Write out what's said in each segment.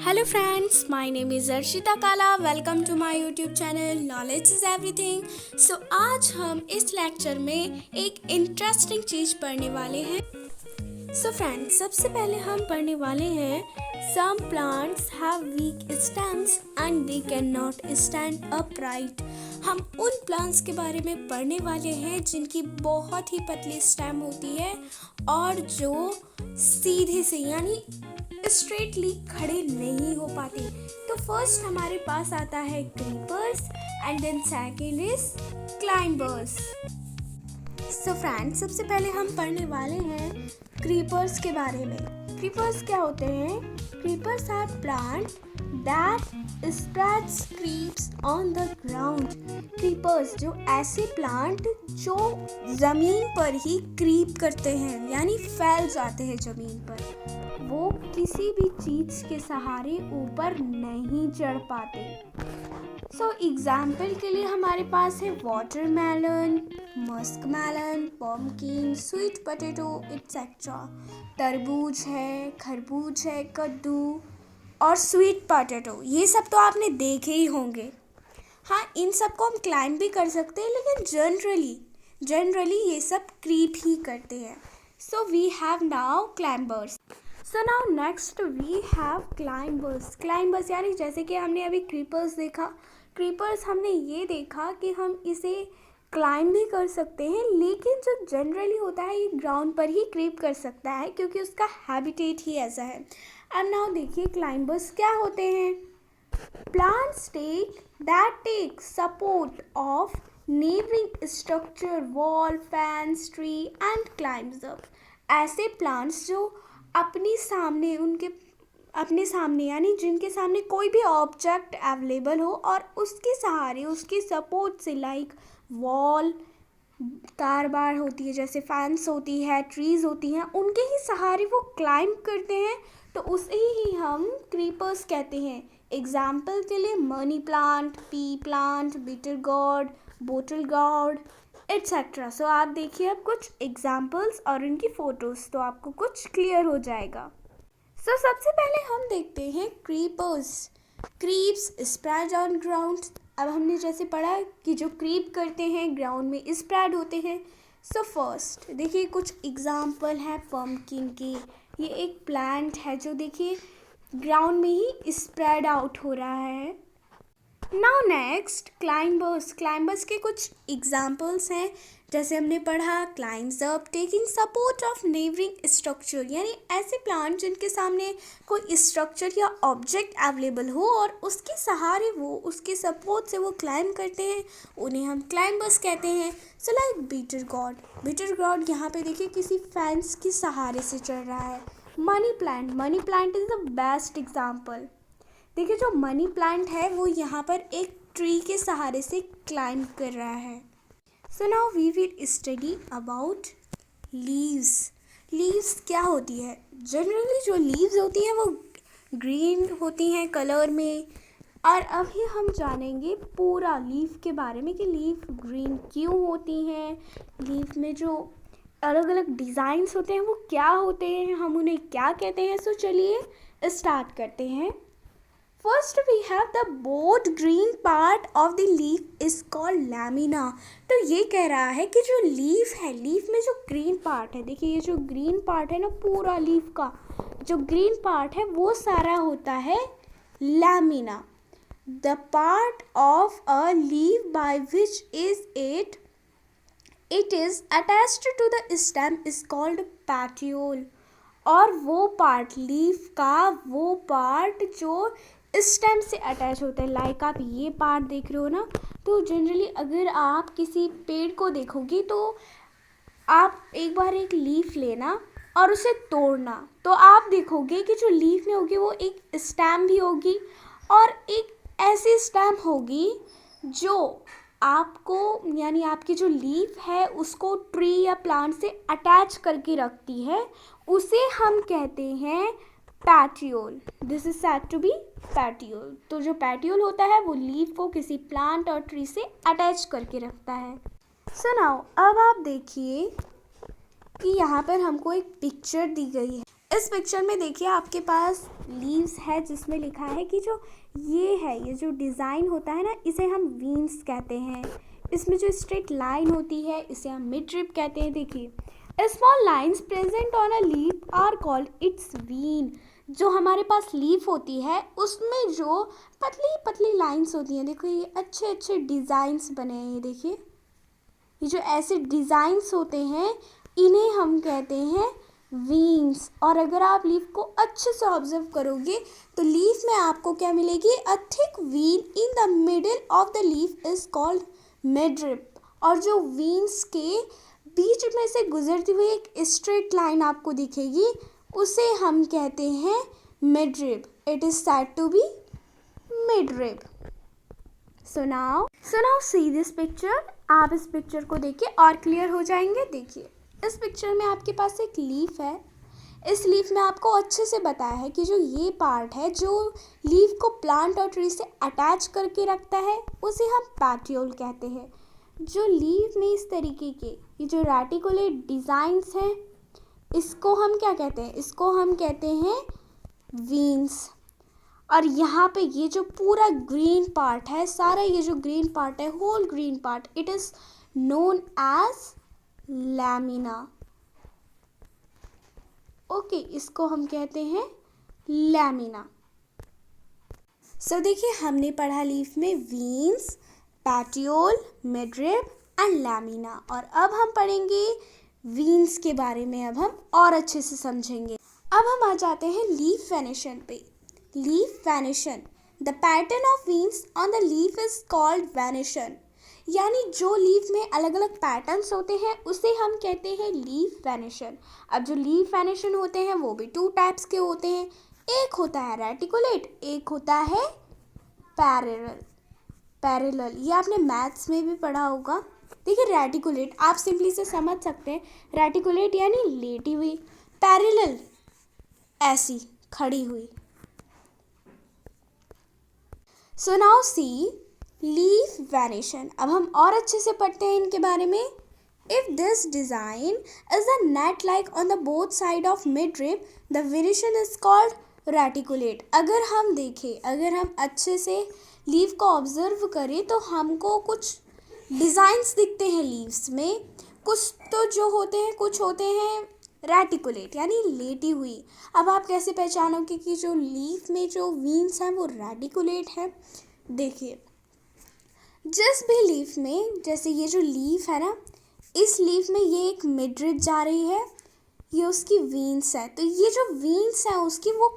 Hello friends, my name is Arshita Kala. Welcome to my YouTube channel Knowledge is Everything. So आज हम इस lecture में एक interesting चीज़ पढ़ने वाले हैं. So friends, सबसे पहले हम पढ़ने वाले हैं Some plants have weak stems and they cannot stand upright. हम उन प्लांट्स के बारे में पढ़ने वाले हैं जिनकी बहुत ही पतली स्टेम होती है और जो सीधे से यानी स्ट्रेटली खड़े नहीं हो पाते. तो फर्स्ट हमारे पास आता है creepers and then second is climbers. So friends, सबसे पहले हम पढ़ने वाले हैं क्रीपर्स के बारे में. क्रीपर्स क्या होते हैं? Creepers are plant that spreads creeps on the ground. Creepers जो ऐसे प्लांट जो ज़मीन पर ही क्रीप करते हैं यानी फैल जाते हैं ज़मीन पर, वो किसी भी चीज़ के सहारे ऊपर नहीं चढ़ पाते. सो एग्जाम्पल के लिए हमारे पास है watermelon, muskmelon, pumpkin, sweet potato etcetera. तरबूज है, खरबूज है, कद्दू और स्वीट पोटैटो, ये सब तो आपने देखे ही होंगे. हाँ, इन सब को हम क्लाइंब भी कर सकते हैं, लेकिन जनरली ये सब क्रीप ही करते हैं. So we have now climbers. So now next we have climbers. Climbers यानी जैसे कि हमने अभी क्रीपर्स देखा, क्रीपर्स हमने ये देखा कि हम इसे क्लाइंब भी कर सकते हैं, लेकिन जो जनरली होता है ये ग्राउंड पर ही क्रीप कर सकता है क्योंकि उसका हैबिटेट ही ऐसा है. अब नाउ देखिए क्लाइंबर्स क्या होते हैं. Plants take support of neighbouring structure, wall, fence, tree and climbs up. ऐसे प्लांट्स जो अपने सामने यानी जिनके सामने कोई भी ऑब्जेक्ट अवेलेबल हो और उसके सहारे उसकी सपोर्ट से लाइक वॉल, तार बार होती है, जैसे फैंस होती है, ट्रीज होती हैं, उनके ही सहारे वो क्लाइंब करते हैं, तो उसे ही हम क्रीपर्स कहते हैं. एग्जाम्पल के लिए money plant, pea plant, bitter gourd, bottle gourd etcetera. So आप देखिए अब कुछ एग्जाम्पल्स और उनकी फ़ोटोज़, तो आपको कुछ क्लियर हो जाएगा. सो सबसे पहले हम देखते हैं creepers. Creeps spread on ground. अब हमने जैसे पढ़ा कि जो क्रीप करते हैं ग्राउंड में स्प्रेड होते हैं. सो फर्स्ट देखिए कुछ एग्जाम्पल है पम्पकिन की. ये एक प्लांट है जो देखिए ग्राउंड में ही स्प्रेड आउट हो रहा है. Now next climbers. क्लाइंबर्स के कुछ एग्जाम्पल्स हैं जैसे हमने पढ़ा climbs up, taking support of neighbouring structure यानी ऐसे प्लांट जिनके सामने कोई स्ट्रक्चर या ऑब्जेक्ट अवेलेबल हो और उसके सहारे वो उसके सपोर्ट से वो क्लाइंब करते हैं, उन्हें हम क्लाइंबर्स कहते हैं. सो लाइक बिटर गॉड यहाँ पे देखिए किसी फैंस के सहारे से चल रहा है. Money plant is the best example. देखिए जो मनी प्लांट है वो यहाँ पर एक ट्री के सहारे से क्लाइंब कर रहा है. So now we will study about leaves. Leaves क्या होती है? जनरली जो लीव्स होती हैं वो ग्रीन होती हैं कलर में, और अभी हम जानेंगे पूरा लीफ के बारे में कि लीफ ग्रीन क्यों होती हैं, लीफ में जो अलग अलग डिज़ाइंस होते हैं वो क्या होते हैं, हम उन्हें क्या कहते हैं. सो चलिए स्टार्ट करते हैं. First we have the both green part of the leaf is called lamina. तो ये कह रहा है कि जो लीफ है, लीफ में जो ग्रीन पार्ट है, देखिए ये जो ग्रीन पार्ट है ना पूरा लीफ का जो ग्रीन पार्ट है वो सारा होता है lamina. The part of a leaf by which it is attached to the stem is called petiole. और वो पार्ट लीफ का वो पार्ट जो स्टेम से अटैच होता है, लाइक आप ये पार्ट देख रहे हो ना, तो जनरली अगर आप किसी पेड़ को देखोगे तो आप एक बार एक लीफ लेना और उसे तोड़ना, तो आप देखोगे कि जो लीफ में होगी वो एक स्टेम भी होगी और एक ऐसी स्टेम होगी जो आपको यानी आपकी जो लीफ है उसको ट्री या प्लांट से अटैच करके रखती है, उसे हम कहते हैं petiole. This is said to be petiole. तो जो पैटियोल होता है वो लीफ को किसी प्लांट और ट्री से अटैच करके रखता है. सो नाउ अब आप देखिए कि यहाँ पर हमको एक पिक्चर दी गई है इस पिक्चर में देखिए आपके पास लीव्स है जिसमें लिखा है कि जो ये जो डिज़ाइन होता है ना, इसे हम वीन्स कहते हैं। इसमें जो स्ट्रेट लाइन होती है इसे हम मिड रिब कहते हैं। देखिए small lines present on a leaf are called its vein. जो हमारे पास लीफ होती है उसमें जो पतली पतली लाइंस होती हैं, देखो ये अच्छे अच्छे डिज़ाइंस बने हैं। ये देखिए ये जो ऐसे डिज़ाइंस होते हैं इन्हें हम कहते हैं वीन्स। और अगर आप लीफ को अच्छे से ऑब्जर्व करोगे तो लीफ में आपको क्या मिलेगी, a thick vein in the middle of the leaf is called midrib. और जो वीन्स के बीच में से गुजरती हुई एक स्ट्रेट लाइन आपको दिखेगी उसे हम कहते हैं midrib. It is said to be midrib. So now see this picture. आप इस पिक्चर को देखिए और क्लियर हो जाएंगे। देखिए इस पिक्चर में आपके पास एक लीफ है। इस लीफ में आपको अच्छे से बताया है कि जो ये पार्ट है जो लीफ को प्लांट और ट्री से अटैच करके रखता है उसे हम पैटियोल कहते हैं। जो लीफ में इस तरीके के ये जो रेटिकुलेट डिज़ाइंस हैं इसको हम क्या कहते हैं, इसको हम कहते हैं वीन्स। और यहाँ पे ये जो पूरा ग्रीन पार्ट है, सारा ये जो ग्रीन पार्ट है, whole green part, it is known as lamina. Okay, इसको हम कहते हैं लैमिना। सो देखिए हमने पढ़ा लीफ में veins, petiole, midrib and lamina. और अब हम पढ़ेंगे वीन्स के बारे में। अब हम और अच्छे से समझेंगे। अब हम आ जाते हैं लीफ वेनेशन पे। Leaf venation, the pattern of veins on the leaf is called venation. यानी जो लीफ में अलग अलग पैटर्न्स होते हैं उसे हम कहते हैं लीफ वेनेशन। अब जो लीफ वेनेशन होते हैं वो भी 2 टाइप्स के होते हैं। एक होता है रेटिकुलेट, एक होता है पैरेलल। ये आपने मैथ्स में भी पढ़ा होगा। देखिए रेटिकुलेट आप सिंपली से समझ सकते हैं, रेटिकुलेट यानी लेटी हुई, पैरेलल ऐसी खड़ी हुई। सो नाउ सी लीफ वेनेशन। अब हम और अच्छे से पढ़ते हैं इनके बारे में। If this design is a net like on the both side of midrib the venation is called reticulate. अगर हम देखें, अगर हम अच्छे से लीफ को ऑब्जर्व करें तो हमको कुछ डिज़ाइंस दिखते हैं लीव्स में। कुछ तो जो होते हैं, कुछ होते हैं रेटिकुलेट यानी लेटी हुई। अब आप कैसे पहचानोगे कि जो लीफ में जो वीन्स हैं वो रेटिकुलेट है? देखिए जिस भी लीफ में, जैसे ये जो लीफ है ना, इस लीफ में ये एक मिडरिब जा रही है, ये उसकी वीन्स है। तो ये जो वीन्स है उसकी वो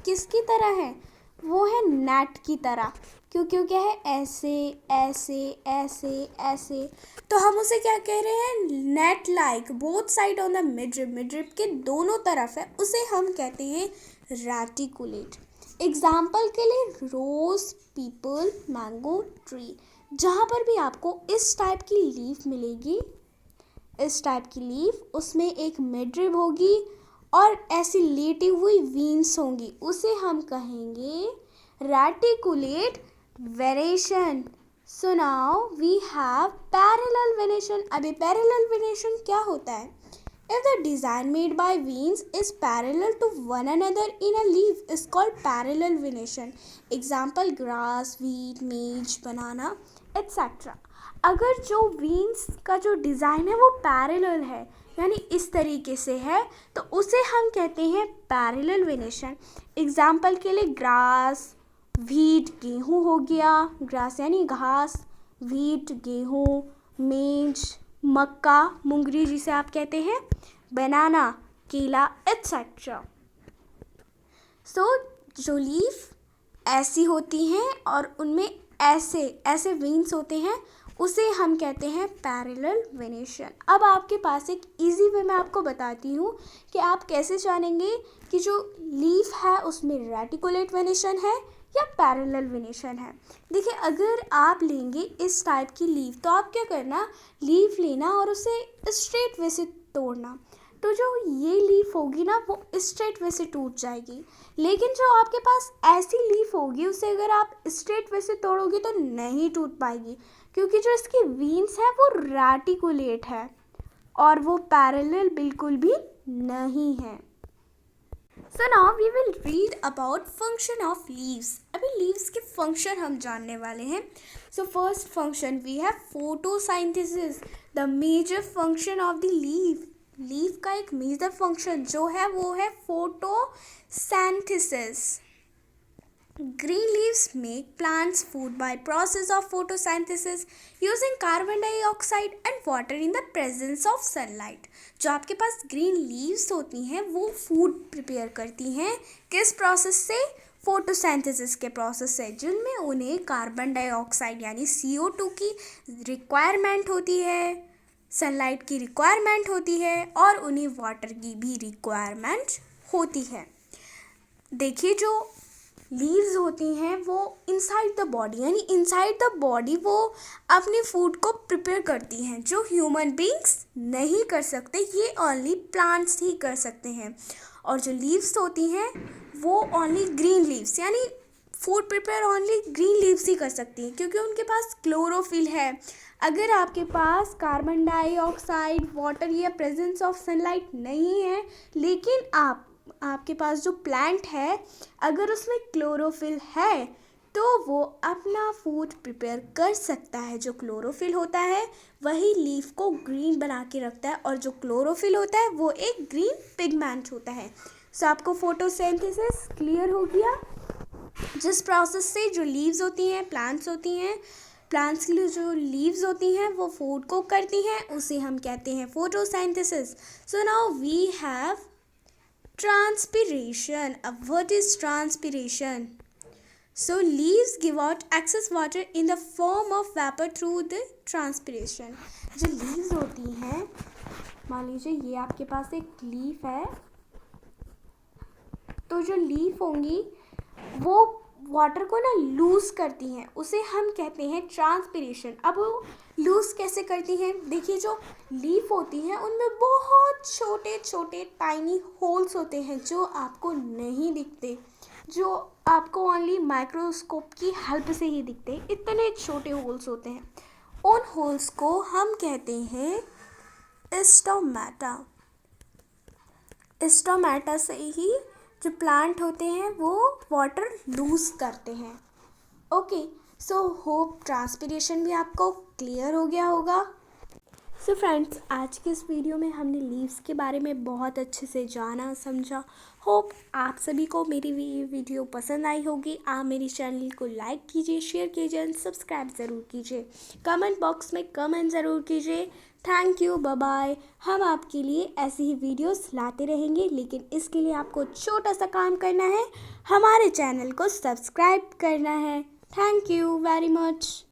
किसकी तरह है, वो है नेट की तरह। क्यों क्या है, ऐसे ऐसे ऐसे ऐसे। तो हम उसे क्या कह रहे हैं, net like both side on the midrib. Midrib के दोनों तरफ है, उसे हम कहते हैं रेटिकुलेट। एग्जाम्पल के लिए रोज, पीपल, मैंगो ट्री। जहाँ पर भी आपको इस टाइप की लीफ मिलेगी, इस टाइप की लीफ, उसमें एक मिडरिब होगी और ऐसी लेटी हुई वीन्स होंगी, उसे हम कहेंगे reticulate venation. So now we have parallel venation. अभी पैरेलल वेनेशन क्या होता है? If the design made by veins is parallel to one another in a leaf is called parallel venation. Example grass, wheat, maize, banana, etc. अगर जो veins का जो design है वो पैरेलल है यानी इस तरीके से है तो उसे हम कहते हैं पैरेलल वेनेशन। एग्जाम्पल के लिए ग्रास, व्हीट गेहूँ हो गया, ग्रास यानी घास, व्हीट गेहूँ, मेज मक्का, मुंगरी जिसे आप कहते हैं, बनाना केला, एट्सेट्रा। सो जो लीफ ऐसी होती हैं और उनमें ऐसे ऐसे वेन्स होते हैं उसे हम कहते हैं पैरेलल वेनेशन। अब आपके पास एक इजी वे मैं आपको बताती हूँ कि आप कैसे जानेंगे कि जो लीफ है उसमें रेटिकुलेट वेनेशन है या पैरेलल वेनेशन है। देखिए अगर आप लेंगे इस टाइप की लीफ तो आप क्या करना, लीफ लेना और उसे स्ट्रेट वे से तोड़ना। तो जो ये लीफ होगी ना वो स्ट्रेट वे से टूट जाएगी। लेकिन जो आपके पास ऐसी लीफ होगी उसे अगर आप स्ट्रेट वे से तोड़ोगे तो नहीं टूट पाएगी, क्योंकि जो इसकी वीन्स है वो रेटिकुलेट है और वो पैरेलल बिल्कुल भी नहीं है। So now we will read about function of leaves. अभी लीव्स के फंक्शन हम जानने वाले हैं। So first function we have photosynthesis. The major function of the leaf का एक मेजर फंक्शन जो है वो है photosynthesis. Green leaves make plants food by process of photosynthesis using carbon dioxide and water in the presence of sunlight। जो आपके पास green leaves होती हैं वो फूड प्रिपेयर करती हैं किस प्रोसेस से? फोटोसिंथेसिस के प्रोसेस से, जिनमें उन्हें कार्बन डाइऑक्साइड यानी CO2 की रिक्वायरमेंट होती है, सनलाइट की रिक्वायरमेंट होती है और उन्हें वाटर की भी रिक्वायरमेंट होती है। देखिए जो लीव्स होती हैं वो इनसाइड द बॉडी यानी इनसाइड द बॉडी वो अपने फूड को प्रिपेयर करती हैं जो ह्यूमन बींग्स नहीं कर सकते, ये ओनली प्लांट्स ही कर सकते हैं। और जो लीव्स होती हैं वो ओनली ग्रीन लीव्स यानी food prepare only green leaves ही कर सकती हैं क्योंकि उनके पास क्लोरोफिल है। अगर आपके पास कार्बन डाइऑक्साइड, वाटर या प्रेजेंस ऑफ सनलाइट नहीं है, लेकिन आपके पास जो प्लांट है अगर उसमें क्लोरोफिल है तो वो अपना फूड प्रिपेयर कर सकता है। जो क्लोरोफिल होता है वही लीफ को ग्रीन बना के रखता है और जो क्लोरोफिल होता है वो एक ग्रीन पिगमेंट होता है। सो आपको फोटोसिंथेसिस क्लियर हो गया, जिस प्रोसेस से जो लीव्स होती हैं, प्लांट्स होती हैं, प्लांट्स के लिए जो लीव्स होती हैं वो फूड को करती हैं, उसे हम कहते हैं photosynthesis. So now we have transpiration. What is transpiration? So leaves give out excess water in the form of vapor through the transpiration. जो leaves होती हैं, मान लीजिए ये आपके पास एक लीफ है, तो जो लीफ होंगी वो वाटर को ना लूज करती हैं, उसे हम कहते हैं ट्रांसपिरेशन। अब वो लूज कैसे करती हैं? देखिए जो लीफ होती हैं उनमें बहुत छोटे छोटे टाइनी होल्स होते हैं जो आपको नहीं दिखते, जो आपको ओनली माइक्रोस्कोप की हेल्प से ही दिखते हैं। इतने छोटे होल्स होते हैं, उन होल्स को हम कहते हैं स्टोमेटा। स्टोमेटा से ही जो प्लांट होते हैं वो वाटर लूज करते हैं। ओके, सो होप ट्रांसपिरेशन भी आपको क्लियर हो गया होगा। सो फ्रेंड्स, आज के इस वीडियो में हमने लीव्स के बारे में बहुत अच्छे से जाना समझा। होप आप सभी को मेरी वीडियो पसंद आई होगी। आप मेरी चैनल को लाइक कीजिए, शेयर कीजिए एंड सब्सक्राइब ज़रूर कीजिए। कमेंट बॉक्स में कमेंट ज़रूर कीजिए। Thank you, bye bye. हम आपके लिए ऐसी ही वीडियोस लाते रहेंगे, लेकिन इसके लिए आपको छोटा सा काम करना है, हमारे चैनल को सब्सक्राइब करना है। Thank you very much.